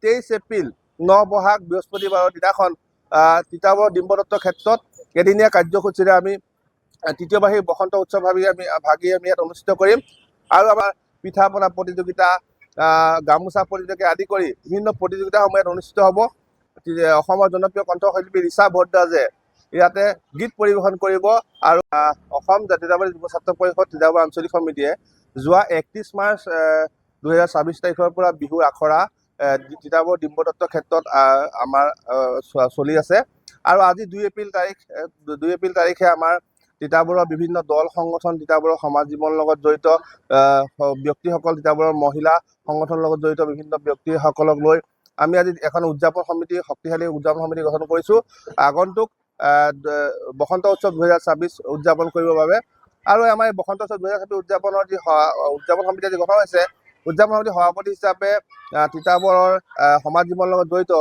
23 এপ্ৰিল 9 বহাগ বৃহস্পতিবাৰৰ দিনাখন তিতাবৰ ডিম্বদত্ত ক্ষেত্ৰত এদিনীয়া কাৰ্যসূচীৰে আমি তৃতীয়বাৰ্ষিক বসন্ত উৎসৱ ভাগি আমি ইয়াত অনুষ্ঠিত কৰিম। আৰু আমাৰ পিঠা পনা প্ৰতিযোগিতা, গামোচা প্ৰতিযোগিতা আদি কৰি বিভিন্ন প্ৰতিযোগিতাসমূহ ইয়াত অনুষ্ঠিত হ'ব। অসমৰ জনপ্ৰিয় কণ্ঠশিল্পী ৰিচা ভৰদ্বাজে ইয়াতে গীত পৰিৱেশন কৰিব। আৰু অসম জাতীয়তাবাদী যুৱ ছাত্ৰ পৰিষদ তিতাবৰ আঞ্চলিক সমিতিয়ে যোৱা 31 মাৰ্চ 2026 তাৰিখৰ পৰা বিহুৰ আখৰা তিতাবৰ ডিম্বদত্ত ক্ষেত্ৰত আমাৰ চলি আছে। আৰু আজি 2 এপ্ৰিল তাৰিখে আমাৰ তিতাবৰৰ বিভিন্ন দল সংগঠন, তিতাবৰৰ সমাজ জীৱনৰ লগত জড়িত ব্যক্তিসকল, তিতাবৰৰ মহিলা সংগঠনৰ লগত জড়িত বিভিন্ন ব্যক্তিসকলক লৈ আমি আজি এখন শক্তিশালী উদযাপন সমিতি গঠন কৰিছোঁ আগন্তুক বসন্ত উৎসৱ 2026 উদযাপন কৰিবৰ বাবে। আৰু আমাৰ এই বসন্ত উৎসৱ 2026 উদযাপনৰ যি উদযাপন সমিতি আজি গঠন হৈছে, উদযাপন সমিতিৰ সভাপতি হিচাপে তিতাবৰৰ সমাজ জীৱনৰ লগত জড়িত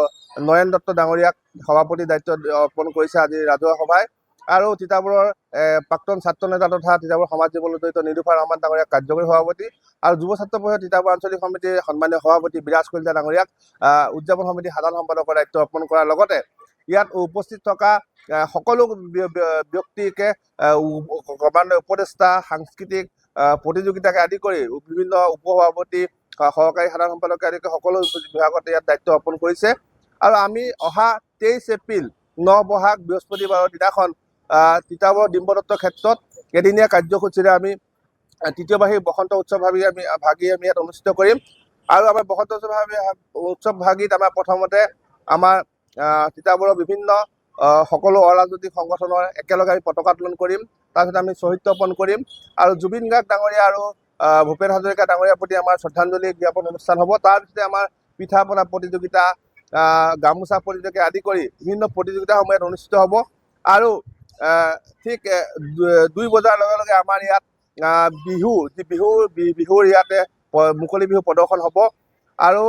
নয়ন দত্ত ডাঙৰীয়াক সভাপতি দায়িত্ব অৰ্পণ কৰিছে আজি ৰাজহুৱা সভাই। আৰু তিতাবৰৰ প্ৰাক্তন ছাত্ৰ নেতা তথা তিতাবৰ সমাজ জীৱনৰ লগত জড়িত নিলোফাৰ ৰহমান ডাঙৰীয়াক কাৰ্যকৰী সভাপতি আৰু যুৱ ছাত্ৰ পৰিষদ তিতাবৰ আঞ্চলিক সমিতিৰ সন্মানীয় সভাপতি বিৰাজ কলিতা ডাঙৰীয়াক উদযাপন সমিতিৰ সাধাৰণ সম্পাদকৰ দায়িত্ব অৰ্পণ কৰাৰ লগতে ইয়াত উপস্থিত থকা সকলো ব্যক্তিকে ক্ৰমান্বয়ে উপদেষ্টা, সাংস্কৃতিক প্ৰতিযোগিতাকে আদি কৰি বিভিন্ন উপসভাপতি, সহকাৰী সাধাৰণ সম্পাদকে আদি কৰি সকলো বিভাগতে ইয়াত দায়িত্ব অৰ্পণ কৰিছে। আৰু আমি অহা 23 এপ্ৰিল 9 বহাগ বৃহস্পতিবাৰৰ দিনাখন তিতাবৰ ডিম্বদত্ত ক্ষেত্ৰত এদিনীয়া কাৰ্যসূচীৰে আমি তৃতীয়বাৰ্ষিক বসন্ত উৎসৱ ভাগি ইয়াত অনুষ্ঠিত কৰিম। আৰু আমাৰ বসন্ত উৎসৱ ভাগিত আমাৰ প্ৰথমতে আমাৰ তিতাবৰৰ বিভিন্ন সকলো অৰাজনৈতিক সংগঠনৰ একেলগে আমি পতাকা উত্তোলন কৰিম। তাৰপিছত আমি শ্বহীদ তৰ্পণ কৰিম। আৰু জুবিন গাৰ্গ ডাঙৰীয়া আৰু ভূপেন হাজৰিকা ডাঙৰীয়াৰ প্ৰতি আমাৰ শ্ৰদ্ধাঞ্জলি জ্ঞাপন অনুষ্ঠান হ'ব। তাৰপিছতে আমাৰ পিঠা পনা প্ৰতিযোগিতা, গামোচা প্ৰতিযোগিতা আদি কৰি বিভিন্ন প্ৰতিযোগিতাসমূহ ইয়াত অনুষ্ঠিত হ'ব। আৰু ঠিক 2 বজাৰ লগে লগে আমাৰ ইয়াত বিহুৰ ইয়াতে মুকলি বিহু প্ৰদৰ্শন হ'ব। আৰু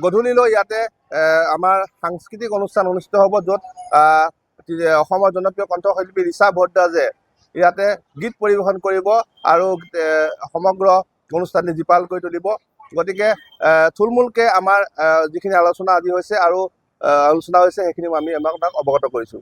গধূলিলৈ ইয়াতে আমাৰ সাংস্কৃতিক অনুষ্ঠান অনুষ্ঠিত হ'ব, য'ত অসমৰ জনপ্ৰিয় কণ্ঠশিল্পী ৰিচা ভৰদ্বাজে ইয়াতে গীত পৰিৱেশন কৰিব আৰু সমগ্ৰ অনুষ্ঠানটি জীপাল কৰি তুলিব। গতিকে থুলমূলকৈ আমাৰ যিখিনি আলোচনা আজি হৈছে আৰু আলোচনা হৈছে সেইখিনি আমি আপোনাক অৱগত কৰিছোঁ।